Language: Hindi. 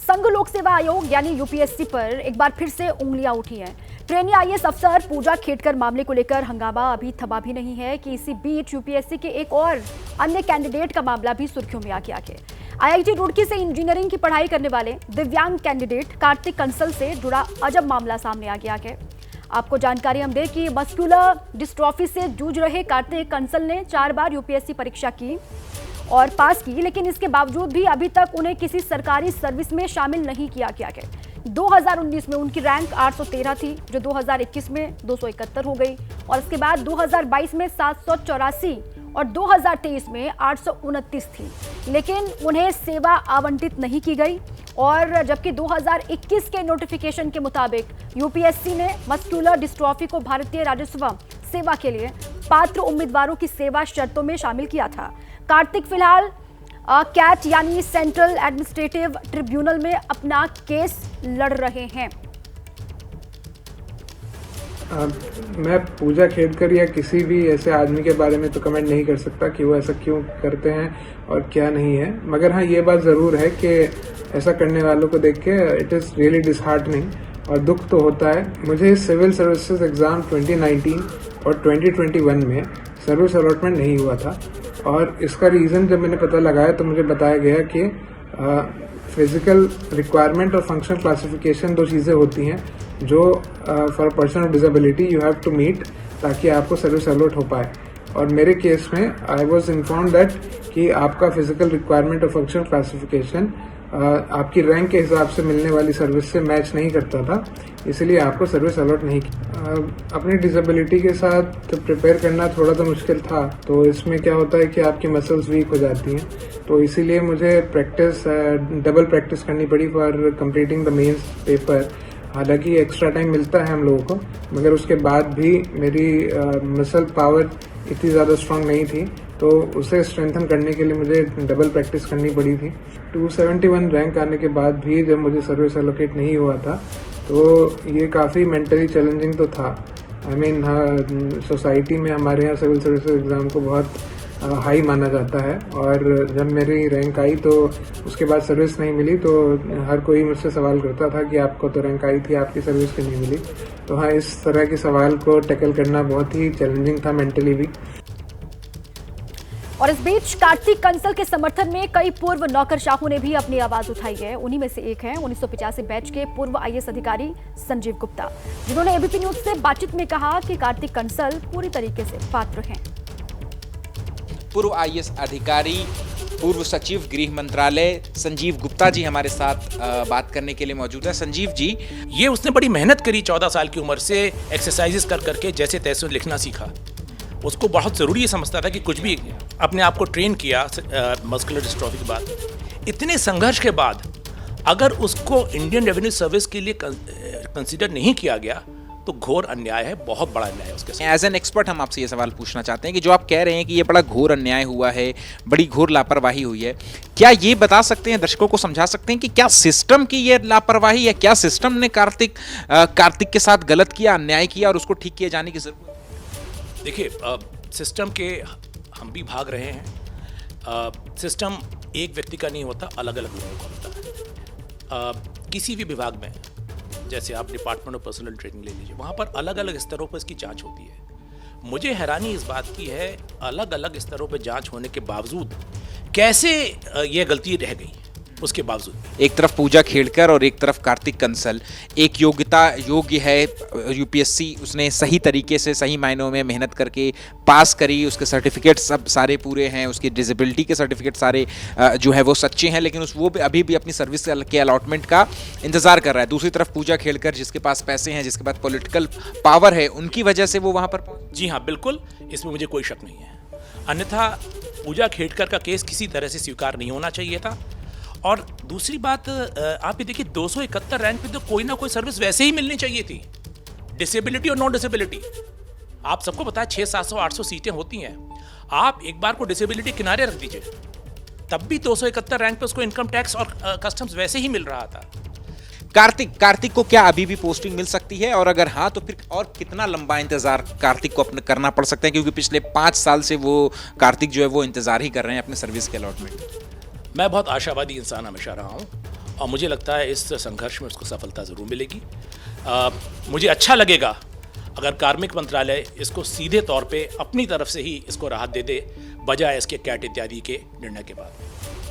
संघ लोक सेवा आयोग यानी यूपीएससी पर एक बार फिर से उंगलियां उठी हैं। ट्रेनी आईएएस अफसर पूजा खेड़कर मामले को लेकर हंगामा अभी थमा भी नहीं है कि इसी बीच यूपीएससी के एक और अन्य कैंडिडेट का मामला भी सुर्खियों में आ गया है। आईआईटी रुड़की से इंजीनियरिंग की पढ़ाई करने वाले दिव्यांग कैंडिडेट कार्तिक कंसल से जुड़ा अजब मामला सामने आ गया है। आपको जानकारी हम दें कि मस्कुलर डिस्ट्रॉफी से जूझ रहे कार्तिक कंसल ने 4 बार यूपीएससी परीक्षा की और पास की, लेकिन इसके बावजूद भी अभी तक उन्हें किसी सरकारी सर्विस में शामिल नहीं किया गया है। 2019 में उनकी रैंक 813 थी, जो 2021 में 271 हो गई और इसके बाद 2022 में 784 और 2023 में 829 थी, लेकिन उन्हें सेवा आवंटित नहीं की गई। और जबकि 2021 के नोटिफिकेशन के मुताबिक यूपीएससी ने मस्कुलर डिस्ट्रॉफी को भारतीय राजस्व सेवा के लिए पात्र उम्मीदवारों की सेवा शर्तों में शामिल किया था। कार्तिक फिलहाल कैट यानी सेंट्रल एडमिनिस्ट्रेटिव ट्रिब्यूनल में अपना केस लड़ रहे हैं। मैं पूजा खेड़कर या किसी भी ऐसे आदमी के बारे में तो कमेंट नहीं कर सकता कि वो ऐसा क्यों करते हैं और क्या नहीं है, मगर हाँ ये बात ज़रूर है कि ऐसा करने वालों को देख के इट इज़ रियली डिसहार्टनिंग और दुख तो होता है। मुझे सिविल सर्विसेज एग्ज़ाम 2019 और 2021 में सर्विस अलॉटमेंट नहीं हुआ था और इसका रीज़न जब मैंने पता लगाया तो मुझे बताया गया कि फिजिकल रिक्वायरमेंट और फंक्शनल क्लासिफिकेशन 2 चीज़ें होती हैं जो for person of disability you have to meet ताकि आपको सर्विस अलॉट हो पाए। और मेरे केस में आई वाज इन्फॉर्म्ड दैट कि आपका फिजिकल रिक्वायरमेंट और फंक्शनल क्लासिफिकेशन आपकी रैंक के हिसाब से मिलने वाली सर्विस से मैच नहीं करता था, इसलिए आपको सर्विस अलॉट नहीं की। अपनी डिसेबिलिटी के साथ प्रिपेयर करना थोड़ा तो मुश्किल था, तो इसमें क्या होता है कि आपकी मसल्स वीक हो जाती हैं, तो इसीलिए मुझे डबल प्रैक्टिस करनी पड़ी for completing the mains paper. हालांकि एक्स्ट्रा टाइम मिलता है हम लोगों को, मगर उसके बाद भी मेरी मसल पावर इतनी ज़्यादा स्ट्रांग नहीं थी, तो उसे स्ट्रेंथन करने के लिए मुझे डबल प्रैक्टिस करनी पड़ी थी। 271 रैंक आने के बाद भी जब मुझे सर्विस एलोकेट नहीं हुआ था तो ये काफ़ी मेंटली चैलेंजिंग तो था। आई मीन सोसाइटी में हमारे यहाँ सिविल सर्विसेज एग्ज़ाम को बहुत हाई माना जाता है और जब मेरी रैंक आई तो उसके बाद सर्विस नहीं मिली तो हर कोई मुझसे सवाल करता था कि आपको तो रैंक आई थी, आपकी सर्विस क्यों नहीं मिली। तो हाँ, इस तरह के सवाल को टैकल करना बहुत ही चैलेंजिंग था मेंटली भी। और इस बीच कार्तिक कंसल के समर्थन में कई पूर्व नौकरशाहों ने भी अपनी आवाज उठाई है। उन्हीं में से एक है 1985 बैच के पूर्व आईएएस अधिकारी संजीव गुप्ता, जिन्होंने एबीपी न्यूज से बातचीत में कहा कि कार्तिक कंसल पूरी तरीके से पात्र हैं। पूर्व आईएएस अधिकारी, पूर्व सचिव गृह मंत्रालय संजीव गुप्ता जी हमारे साथ बात करने के लिए मौजूद है। संजीव जी, ये उसने बड़ी मेहनत करी, 14 साल की उम्र से एक्सरसाइजेस कर करके जैसे तैसे लिखना सीखा। उसको बहुत ज़रूरी समझता था कि कुछ भी अपने आप को ट्रेन किया मस्कुलर डिस्ट्रॉफी के बाद। इतने संघर्ष के बाद अगर उसको इंडियन रेवेन्यू सर्विस के लिए कंसीडर नहीं किया गया तो घोर अन्याय है, बहुत बड़ा अन्याय है उसके साथ। एज एन एक्सपर्ट हम आपसे ये सवाल पूछना चाहते हैं कि जो आप कह रहे हैं कि ये बड़ा घोर अन्याय हुआ है, बड़ी घोर लापरवाही हुई है, क्या ये बता सकते हैं, दर्शकों को समझा सकते हैं कि क्या सिस्टम की ये लापरवाही है, क्या सिस्टम ने कार्तिक के साथ गलत किया, अन्याय किया और उसको ठीक किए जाने की जरूरत है? देखिए, सिस्टम के हम भी भाग रहे हैं। सिस्टम एक व्यक्ति का नहीं होता, अलग अलग लोगों का होता है। किसी भी विभाग में, जैसे आप डिपार्टमेंट ऑफ पर्सनल ट्रेनिंग ले लीजिए, वहाँ पर अलग अलग स्तरों पर इसकी जांच होती है। मुझे हैरानी इस बात की है, अलग अलग स्तरों पर जांच होने के बावजूद कैसे ये गलती रह गई, उसके बावजूद। एक तरफ पूजा खेड़कर और एक तरफ कार्तिक कंसल, एक योग्य है यूपीएससी, उसने सही तरीके से सही मायनों में मेहनत करके पास करी, उसके सर्टिफिकेट सब सारे पूरे हैं, उसकी डिसेबिलिटी के सर्टिफिकेट सारे जो है वो सच्चे हैं, लेकिन वो अभी भी अपनी सर्विस के अलॉटमेंट का इंतजार कर रहा है। दूसरी तरफ पूजा खेड़कर, जिसके पास पैसे हैं, जिसके पास पॉलिटिकल पावर है, उनकी वजह से वो वहाँ पर जी हाँ, बिल्कुल, इसमें मुझे कोई शक नहीं है। अन्यथा पूजा खेड़कर का केस किसी तरह से स्वीकार नहीं होना चाहिए था। और दूसरी बात, आप ये देखिए, 271 रैंक पे तो कोई ना कोई सर्विस वैसे ही मिलनी चाहिए थी, डिसेबिलिटी और नॉन डिसेबिलिटी। आप सबको पता है 600, 700, 800 सीटें होती हैं। आप एक बार को डिसेबिलिटी किनारे रख दीजिए, तब भी 271 रैंक पे उसको इनकम टैक्स और कस्टम्स वैसे ही मिल रहा था। कार्तिक को क्या अभी भी पोस्टिंग मिल सकती है, और अगर हाँ तो फिर और कितना लंबा इंतजार कार्तिक को अपने करना पड़ सकता है, क्योंकि पिछले 5 साल से वो कार्तिक जो है वो इंतजार ही कर रहे हैं अपने सर्विस के अलॉटमेंट। मैं बहुत आशावादी इंसान हमेशा रहा हूँ और मुझे लगता है इस संघर्ष में उसको सफलता ज़रूर मिलेगी। मुझे अच्छा लगेगा अगर कार्मिक मंत्रालय इसको सीधे तौर पे अपनी तरफ से ही इसको राहत दे दे, बजाय इसके कैट इत्यादि के निर्णय के बाद।